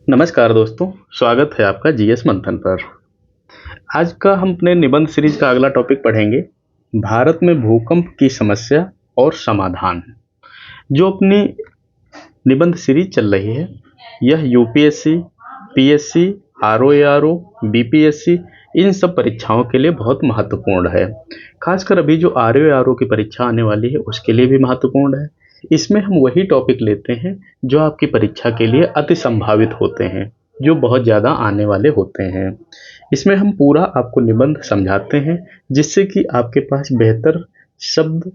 नमस्कार दोस्तों, स्वागत है आपका जीएस मंथन पर। आज का हम अपने निबंध सीरीज का अगला टॉपिक पढ़ेंगे, भारत में भूकंप की समस्या और समाधान। जो अपनी निबंध सीरीज चल रही है, यह यूपीएससी, पीएससी, आरओएआरओ, बीपीएससी इन सब परीक्षाओं के लिए बहुत महत्वपूर्ण है। खासकर अभी जो आरओएआरओ की परीक्षा आने वाली है उसके लिए भी महत्वपूर्ण है। इसमें हम वही टॉपिक लेते हैं जो आपकी परीक्षा के लिए अति संभावित होते हैं, जो बहुत ज़्यादा आने वाले होते हैं। इसमें हम पूरा आपको निबंध समझाते हैं जिससे कि आपके पास बेहतर शब्द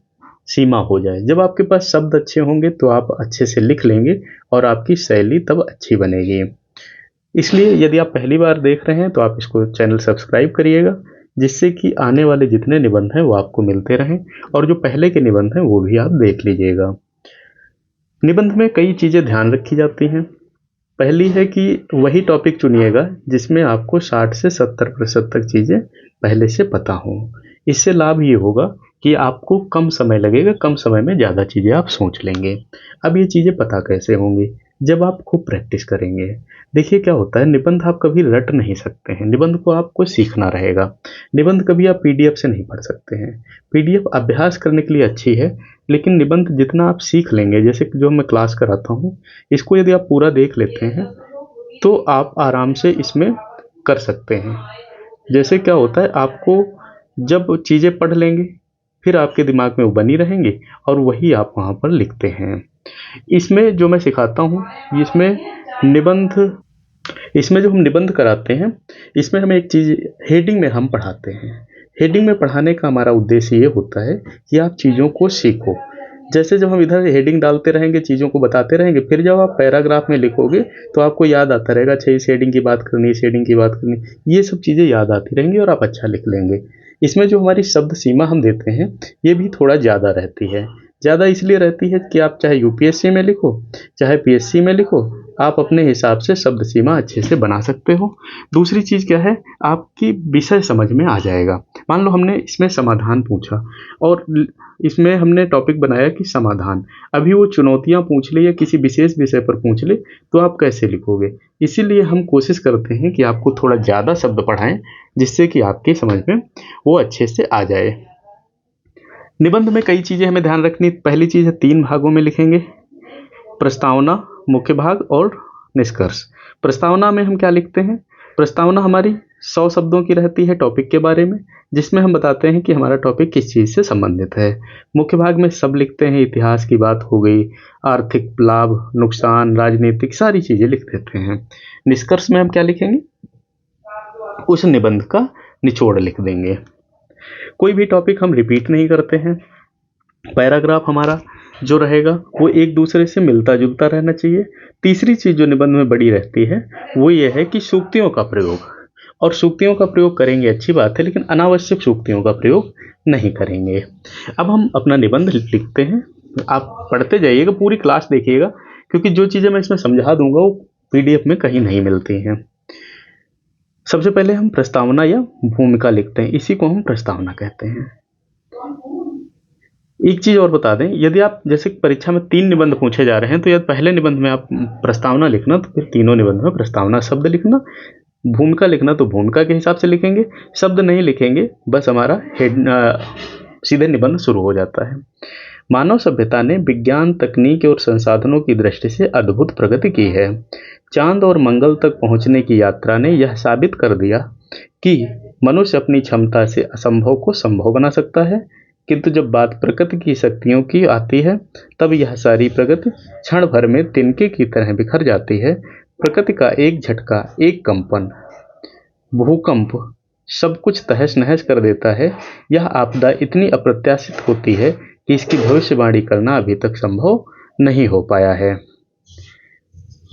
सीमा हो जाए। जब आपके पास शब्द अच्छे होंगे तो आप अच्छे से लिख लेंगे और आपकी शैली तब अच्छी बनेगी। इसलिए यदि आप पहली बार देख रहे हैं तो आप इसको चैनल सब्सक्राइब करिएगा, जिससे कि आने वाले जितने निबंध हैं वो आपको मिलते रहें, और जो पहले के निबंध हैं वो भी आप देख लीजिएगा। निबंध में कई चीज़ें ध्यान रखी जाती हैं। पहली है कि वही टॉपिक चुनिएगा जिसमें आपको 60 से 70% तक चीज़ें पहले से पता हों। इससे लाभ ये होगा कि आपको कम समय लगेगा, कम समय में ज़्यादा चीज़ें आप सोच लेंगे। अब ये चीज़ें पता कैसे होंगी? जब आप खूब प्रैक्टिस करेंगे। देखिए क्या होता है, निबंध आप कभी रट नहीं सकते हैं, निबंध को आपको सीखना रहेगा। निबंध कभी आप पीडीएफ से नहीं पढ़ सकते हैं। पीडीएफ अभ्यास करने के लिए अच्छी है, लेकिन निबंध जितना आप सीख लेंगे, जैसे जो मैं क्लास कराता हूँ, इसको यदि आप पूरा देख लेते हैं तो आप आराम से इसमें कर सकते हैं। जैसे क्या होता है, आपको जब चीज़ें पढ़ लेंगे फिर आपके दिमाग में वो बनी रहेंगी और वही आप वहाँ पर लिखते हैं। इसमें जो मैं सिखाता हूँ, इसमें जो हम निबंध कराते हैं, इसमें हम एक चीज़ हेडिंग में हम पढ़ाते हैं। हेडिंग में पढ़ाने का हमारा उद्देश्य ये होता है कि आप चीज़ों को सीखो। जैसे जब हम इधर हेडिंग डालते रहेंगे, चीज़ों को बताते रहेंगे, फिर जब आप पैराग्राफ में लिखोगे तो आपको याद आता रहेगा, अच्छा इस हेडिंग की बात करनी, इस हेडिंग की बात करनी, ये सब चीज़ें याद आती रहेंगी और आप अच्छा लिख लेंगे। इसमें जो हमारी शब्द सीमा हम देते हैं ये भी थोड़ा ज़्यादा रहती है। ज़्यादा इसलिए रहती है कि आप चाहे यूपीएससी में लिखो चाहे पीएससी में लिखो, आप अपने हिसाब से शब्द सीमा अच्छे से बना सकते हो। दूसरी चीज़ क्या है, आपकी विषय समझ में आ जाएगा। मान लो हमने इसमें समाधान पूछा और इसमें हमने टॉपिक बनाया कि समाधान, अभी वो चुनौतियाँ पूछ ले या किसी विशेष विषय पर पूछ ले तो आप कैसे लिखोगे? इसीलिए हम कोशिश करते हैं कि आपको थोड़ा ज़्यादा शब्द पढ़ाएं, जिससे कि आपके समझ में वो अच्छे से आ जाए। निबंध में कई चीज़ें हमें ध्यान रखनी। पहली चीज़ है 3 भागों में लिखेंगे, प्रस्तावना, मुख्य भाग और निष्कर्ष। प्रस्तावना में हम क्या लिखते हैं? प्रस्तावना हमारी 100 शब्दों की रहती है टॉपिक के बारे में, जिसमें हम बताते हैं कि हमारा टॉपिक किस चीज़ से संबंधित है। मुख्य भाग में सब लिखते हैं, इतिहास की बात हो गई, आर्थिक लाभ नुकसान, राजनीतिक, सारी चीज़ें लिख देते हैं। निष्कर्ष में हम क्या लिखेंगे? उस निबंध का निचोड़ लिख देंगे। कोई भी टॉपिक हम रिपीट नहीं करते हैं। पैराग्राफ हमारा जो रहेगा वो एक दूसरे से मिलता जुलता रहना चाहिए। तीसरी चीज़ जो निबंध में बड़ी रहती है वो ये है कि सूक्तियों का प्रयोग, और सूक्तियों का प्रयोग करेंगे अच्छी बात है, लेकिन अनावश्यक सूक्तियों का प्रयोग नहीं करेंगे। अब हम अपना निबंध लिखते हैं, आप पढ़ते जाइएगा, पूरी क्लास देखिएगा, क्योंकि जो चीज़ें मैं इसमें समझा दूंगा वो पीडीएफ में कहीं नहीं मिलती हैं। सबसे पहले हम प्रस्तावना या भूमिका लिखते हैं, इसी को हम प्रस्तावना कहते हैं। एक चीज़ और बता दें, यदि आप जैसे परीक्षा में 3 निबंध पूछे जा रहे हैं तो यदि पहले निबंध में आप प्रस्तावना लिखना तो फिर तीनों निबंध में प्रस्तावना शब्द लिखना, भूमिका लिखना तो भूमिका के हिसाब से लिखेंगे, शब्द नहीं लिखेंगे, बस हमारा सीधे निबंध शुरू हो जाता है। मानव सभ्यता ने विज्ञान, तकनीक और संसाधनों की दृष्टि से अद्भुत प्रगति की है। चांद और मंगल तक पहुंचने की यात्रा ने यह साबित कर दिया कि मनुष्य अपनी क्षमता से असंभव को संभव बना सकता है, किंतु जब बात प्रकृति की शक्तियों की आती है तब यह सारी प्रगति क्षण भर में तिनके की तरह बिखर जाती है। प्रकृति का एक झटका, एक कंपन, भूकंप सब कुछ तहस नहस कर देता है। यह आपदा इतनी अप्रत्याशित होती है कि इसकी भविष्यवाणी करना अभी तक संभव नहीं हो पाया है।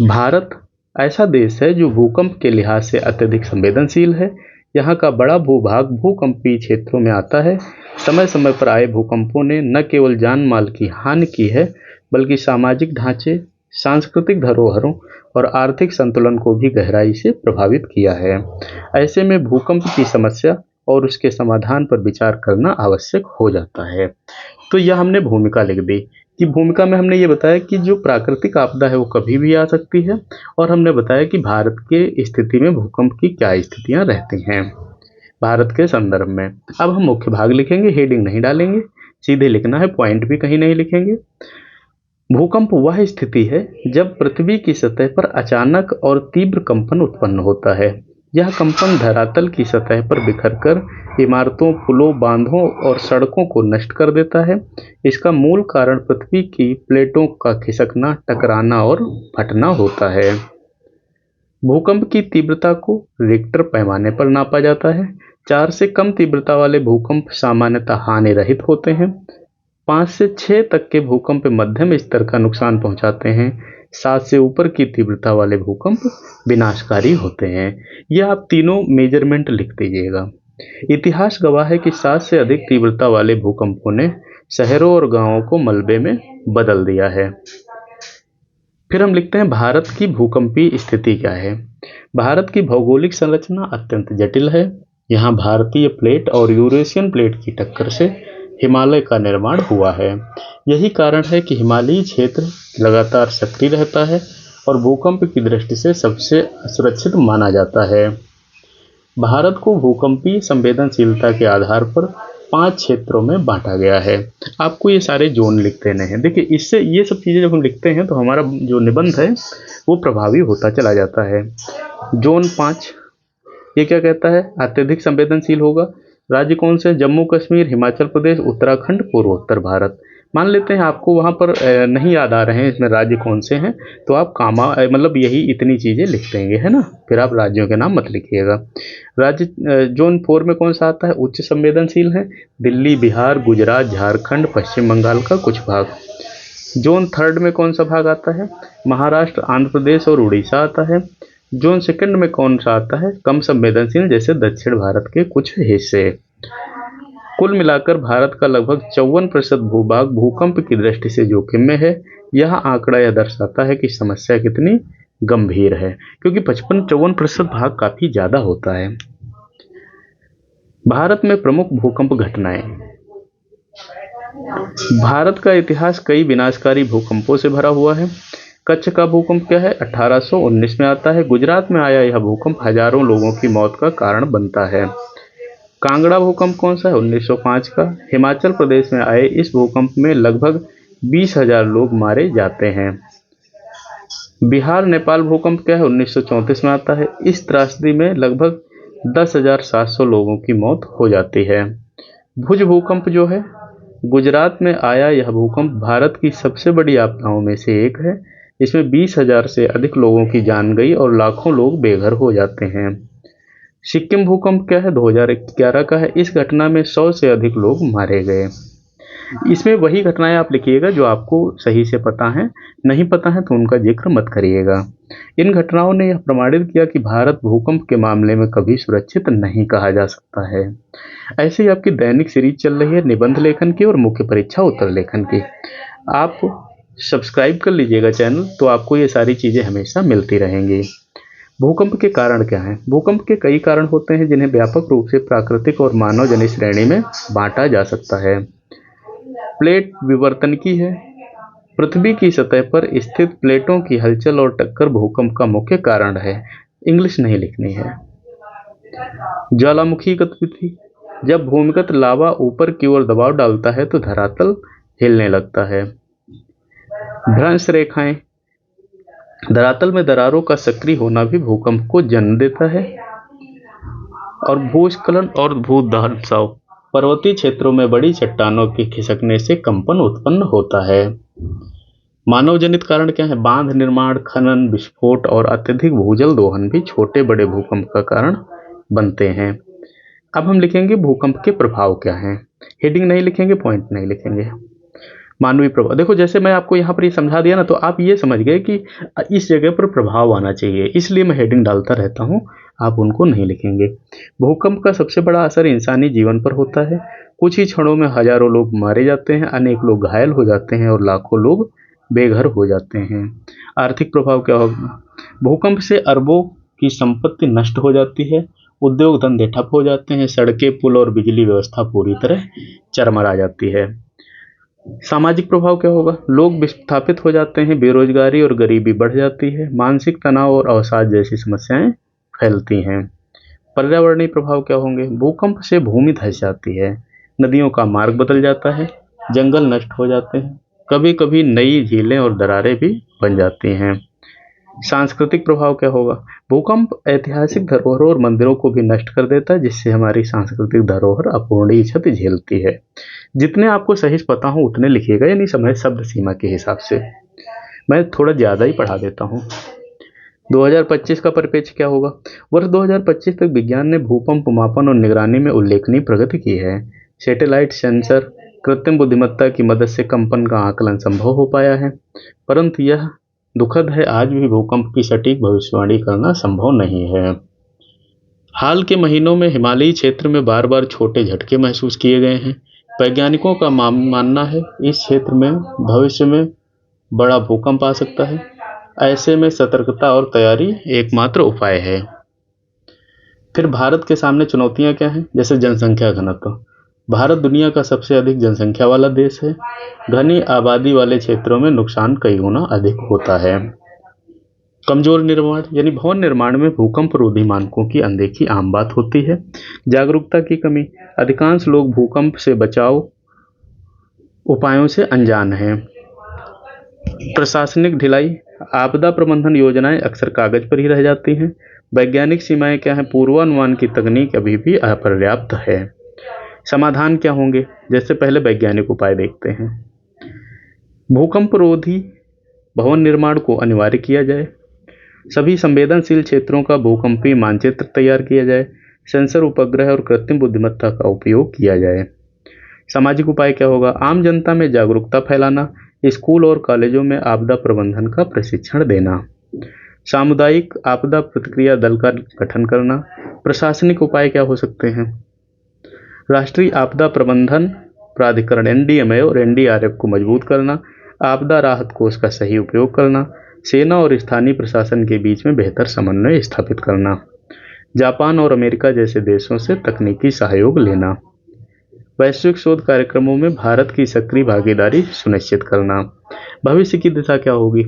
भारत ऐसा देश है जो भूकंप के लिहाज से अत्यधिक संवेदनशील है। यहाँ का बड़ा भूभाग भूकंपीय क्षेत्रों में आता है। समय समय पर आए भूकंपों ने न केवल जान माल की हानि की है, बल्कि सामाजिक ढांचे, सांस्कृतिक धरोहरों और आर्थिक संतुलन को भी गहराई से प्रभावित किया है। ऐसे में भूकंप की समस्या और उसके समाधान पर विचार करना आवश्यक हो जाता है। तो यह हमने भूमिका लिख दी कि भूमिका में हमने ये बताया कि जो प्राकृतिक आपदा है वो कभी भी आ सकती है, और हमने बताया कि भारत के स्थिति में भूकंप की क्या स्थितियां रहती हैं भारत के संदर्भ में। अब हम मुख्य भाग लिखेंगे, हेडिंग नहीं डालेंगे, सीधे लिखना है, पॉइंट भी कहीं नहीं लिखेंगे। भूकंप वह स्थिति है जब पृथ्वी की सतह पर अचानक और तीव्र कंपन उत्पन्न होता है। यह कंपन धरातल की सतह पर बिखरकर इमारतों, पुलों, बांधों और सड़कों को नष्ट कर देता है। इसका मूल कारण पृथ्वी की प्लेटों का खिसकना, टकराना और फटना होता है। भूकंप की तीव्रता को रिक्टर पैमाने पर नापा जाता है। 4 से कम तीव्रता वाले भूकंप सामान्यतः हानि रहित होते हैं। 5 से 6 तक के भूकंप मध्यम स्तर का नुकसान पहुंचाते हैं। 7 से ऊपर की तीव्रता वाले भूकंप विनाशकारी होते हैं। यह आप तीनों मेजरमेंट लिख दीजिएगा। इतिहास गवाह है कि 7 से अधिक तीव्रता वाले भूकंपों ने शहरों और गांवों को मलबे में बदल दिया है। फिर हम लिखते हैं भारत की भूकंपीय स्थिति क्या है। भारत की भौगोलिक संरचना अत्यंत जटिल है। यहाँ भारतीय प्लेट और यूरेशियन प्लेट की टक्कर से हिमालय का निर्माण हुआ है। यही कारण है कि हिमालयी क्षेत्र लगातार सक्रिय रहता है और भूकंप की दृष्टि से सबसे असुरक्षित माना जाता है। भारत को भूकंपीय संवेदनशीलता के आधार पर 5 क्षेत्रों में बांटा गया है। आपको ये सारे जोन लिख देने हैं। देखिए, इससे ये सब चीज़ें जब हम लिखते हैं तो हमारा जो निबंध है वो प्रभावी होता चला जाता है। जोन 5 ये क्या कहता है? अत्यधिक संवेदनशील होगा। राज्य कौन से? जम्मू कश्मीर, हिमाचल प्रदेश, उत्तराखंड, पूर्वोत्तर भारत। मान लेते हैं आपको वहाँ पर नहीं याद आ रहे हैं इसमें राज्य कौन से हैं, तो आप मतलब यही इतनी चीज़ें लिख देंगे, है ना। फिर आप राज्यों के नाम मत लिखिएगा। राज्य जोन 4 में कौन सा आता है? उच्च संवेदनशील है। दिल्ली, बिहार, गुजरात, झारखंड, पश्चिम बंगाल का कुछ भाग। जोन 3 में कौन सा भाग आता है? महाराष्ट्र, आंध्र प्रदेश और उड़ीसा आता है। जोन 2 में कौन सा आता है? कम संवेदनशील, जैसे दक्षिण भारत के कुछ हिस्से। कुल मिलाकर भारत का लगभग 54% भूभाग भूकंप की दृष्टि से जोखिम में है। यह आंकड़ा यह दर्शाता है कि समस्या कितनी गंभीर है, क्योंकि 55-54% भाग काफी ज्यादा होता है। भारत में प्रमुख भूकंप घटनाएं। भारत का इतिहास कई विनाशकारी भूकंपों से भरा हुआ है। कच्छ का भूकंप क्या है? 1819 में आता है। गुजरात में आया यह भूकंप हजारों लोगों की मौत का कारण बनता है। कांगड़ा भूकंप कौन सा है? 1905 का। हिमाचल प्रदेश में आए इस भूकंप में लगभग 20,000 लोग मारे जाते हैं। बिहार नेपाल भूकंप क्या है? 1934 में आता है। इस त्रासदी में लगभग 10,700 लोगों की मौत हो जाती है। भुज भूकंप जो है, गुजरात में आया यह भूकंप भारत की सबसे बड़ी आपदाओं में से एक है। इसमें 20,000 से अधिक लोगों की जान गई और लाखों लोग बेघर हो जाते हैं। सिक्किम भूकंप क्या है? 2011 का है। इस घटना में 100 से अधिक लोग मारे गए। इसमें वही घटनाएं आप लिखिएगा जो आपको सही से पता हैं, नहीं पता है तो उनका जिक्र मत करिएगा। इन घटनाओं ने यह प्रमाणित किया कि भारत भूकंप के मामले में कभी सुरक्षित नहीं कहा जा सकता है। ऐसे ही आपकी दैनिक सीरीज चल रही है निबंध लेखन की और मुख्य परीक्षा उत्तर लेखन की। आप सब्सक्राइब कर लीजिएगा चैनल, तो आपको ये सारी चीज़ें हमेशा मिलती रहेंगी। भूकंप के कारण क्या हैं? भूकंप के कई कारण होते हैं जिन्हें व्यापक रूप से प्राकृतिक और मानव जनित श्रेणी में बांटा जा सकता है। प्लेट विवर्तनिकी है। पृथ्वी की सतह पर स्थित प्लेटों की हलचल और टक्कर भूकंप का मुख्य कारण है। इंग्लिश नहीं लिखनी है। ज्वालामुखी गतिविधि, जब भूमिगत लावा ऊपर की ओर दबाव डालता है तो धरातल हिलने लगता है। भ्रंश रेखाएं, धरातल में दरारों का सक्रिय होना भी भूकंप को जन्म देता है। और भूस्खलन और भूदहसाव, पर्वतीय क्षेत्रों में बड़ी चट्टानों के खिसकने से कंपन उत्पन्न होता है। मानव जनित कारण क्या है? बांध निर्माण, खनन, विस्फोट और अत्यधिक भूजल दोहन भी छोटे बड़े भूकंप का कारण बनते हैं। अब हम लिखेंगे भूकंप के प्रभाव क्या हैं। हेडिंग नहीं लिखेंगे, पॉइंट नहीं लिखेंगे। मानवीय प्रभाव, देखो जैसे मैं आपको यहाँ पर ये समझा दिया ना, तो आप ये समझ गए कि इस जगह पर प्रभाव आना चाहिए, इसलिए मैं हेडिंग डालता रहता हूँ, आप उनको नहीं लिखेंगे। भूकंप का सबसे बड़ा असर इंसानी जीवन पर होता है। कुछ ही क्षणों में हजारों लोग मारे जाते हैं, अनेक लोग घायल हो जाते हैं और लाखों लोग बेघर हो जाते हैं। आर्थिक प्रभाव क्या होगा? भूकंप से अरबों की संपत्ति नष्ट हो जाती है, उद्योग धंधे ठप हो जाते हैं, सड़कें, पुल और बिजली व्यवस्था पूरी तरह चरमरा जाती है। सामाजिक प्रभाव क्या होगा? लोग विस्थापित हो जाते हैं, बेरोजगारी और गरीबी बढ़ जाती है, मानसिक तनाव और अवसाद जैसी समस्याएं फैलती हैं। पर्यावरणीय प्रभाव क्या होंगे? भूकंप से भूमि धंस जाती है, नदियों का मार्ग बदल जाता है, जंगल नष्ट हो जाते हैं, कभी कभी नई झीलें और दरारें भी बन जाती हैं। सांस्कृतिक प्रभाव क्या होगा? भूकंप ऐतिहासिक धरोहरों और मंदिरों को भी नष्ट कर देता है, जिससे हमारी सांस्कृतिक धरोहर अपूरणीय क्षति झेलती है। जितने आपको सही पता हो उतने लिखिएगा, यानी समय शब्द सीमा के हिसाब से। मैं थोड़ा ज़्यादा ही पढ़ा देता हूँ। 2025 का परिप्रेक्ष्य क्या होगा? वर्ष 2025 तक विज्ञान ने भूकंप मापन और निगरानी में उल्लेखनीय प्रगति की है। सैटेलाइट सेंसर, कृत्रिम बुद्धिमत्ता की मदद से कंपन का आकलन संभव हो पाया है, परंतु यह दुखद है, आज भी भूकंप की सटीक भविष्यवाणी करना संभव नहीं है। हाल के महीनों में हिमालयी क्षेत्र में बार बार छोटे झटके महसूस किए गए हैं। वैज्ञानिकों का मानना है इस क्षेत्र में भविष्य में बड़ा भूकंप आ सकता है। ऐसे में सतर्कता और तैयारी एकमात्र उपाय है। फिर भारत के सामने चुनौतियां क्या हैं? जैसे जनसंख्या घनत्व। भारत दुनिया का सबसे अधिक जनसंख्या वाला देश है। घनी आबादी वाले क्षेत्रों में नुकसान कई गुना अधिक होता है। कमजोर निर्माण, यानी भवन निर्माण में भूकंप रोधी मानकों की अनदेखी आम बात होती है। जागरूकता की कमी, अधिकांश लोग भूकंप से बचाव उपायों से अनजान हैं। प्रशासनिक ढिलाई, आपदा प्रबंधन योजनाएं अक्सर कागज पर ही रह जाती हैं। वैज्ञानिक सीमाएं क्या हैं? पूर्वानुमान की तकनीक अभी भी अपर्याप्त है। समाधान क्या होंगे? जैसे पहले वैज्ञानिक उपाय देखते हैं। भूकंप रोधी भवन निर्माण को अनिवार्य किया जाए। सभी संवेदनशील क्षेत्रों का भूकंपीय मानचित्र तैयार किया जाए। सेंसर, उपग्रह और कृत्रिम बुद्धिमत्ता का उपयोग किया जाए। सामाजिक उपाय क्या होगा? आम जनता में जागरूकता फैलाना, स्कूल और कॉलेजों में आपदा प्रबंधन का प्रशिक्षण देना, सामुदायिक आपदा प्रतिक्रिया दल का गठन करना। प्रशासनिक उपाय क्या हो सकते हैं? राष्ट्रीय आपदा प्रबंधन प्राधिकरण एनडीएमए और एनडीआरएफ को मजबूत करना, आपदा राहत कोष का सही उपयोग करना, सेना और स्थानीय प्रशासन के बीच में बेहतर समन्वय स्थापित करना, जापान और अमेरिका जैसे देशों से तकनीकी सहयोग लेना, वैश्विक शोध कार्यक्रमों में भारत की सक्रिय भागीदारी सुनिश्चित करना। भविष्य की दिशा क्या होगी?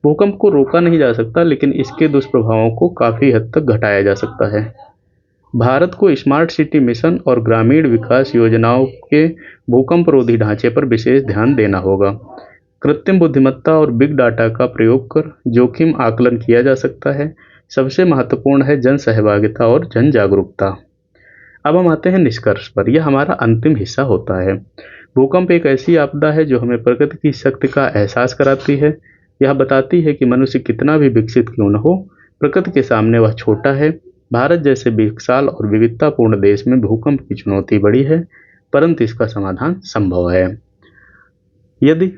भूकंप को रोका नहीं जा सकता, लेकिन इसके दुष्प्रभावों को काफ़ी हद तक घटाया जा सकता है। भारत को स्मार्ट सिटी मिशन और ग्रामीण विकास योजनाओं के भूकंप रोधी ढांचे पर विशेष ध्यान देना होगा। कृत्रिम बुद्धिमत्ता और बिग डाटा का प्रयोग कर जोखिम आकलन किया जा सकता है। सबसे महत्वपूर्ण है जन सहभागिता और जन जागरूकता। अब हम आते हैं निष्कर्ष पर। यह हमारा अंतिम हिस्सा होता है। भूकंप एक ऐसी आपदा है जो हमें प्रकृति की शक्ति का एहसास कराती है। यह बताती है कि मनुष्य कितना भी विकसित क्यों न हो, प्रकृति के सामने वह छोटा है। भारत जैसे विशाल और विविधतापूर्ण देश में भूकंप की चुनौती बड़ी है, परंतु इसका समाधान संभव है। यदि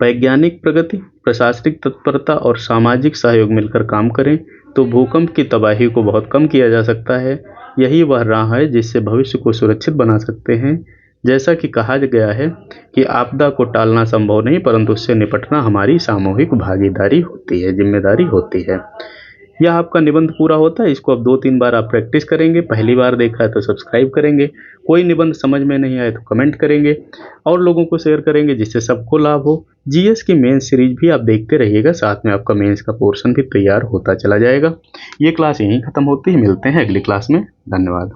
वैज्ञानिक प्रगति, प्रशासनिक तत्परता और सामाजिक सहयोग मिलकर काम करें तो भूकंप की तबाही को बहुत कम किया जा सकता है। यही वह राह है जिससे भविष्य को सुरक्षित बना सकते हैं। जैसा कि कहा गया है कि आपदा को टालना संभव नहीं, परंतु उससे निपटना हमारी सामूहिक भागीदारी होती है, जिम्मेदारी होती है। यह आपका निबंध पूरा होता है। इसको अब 2-3 बार आप प्रैक्टिस करेंगे। पहली बार देखा है तो सब्सक्राइब करेंगे। कोई निबंध समझ में नहीं आए तो कमेंट करेंगे और लोगों को शेयर करेंगे जिससे सबको लाभ हो। जीएस की मेंस सीरीज भी आप देखते रहिएगा, साथ में आपका मेंस का पोर्शन भी तैयार होता चला जाएगा। ये क्लास यहीं ख़त्म होती है। मिलते हैं अगली क्लास में। धन्यवाद।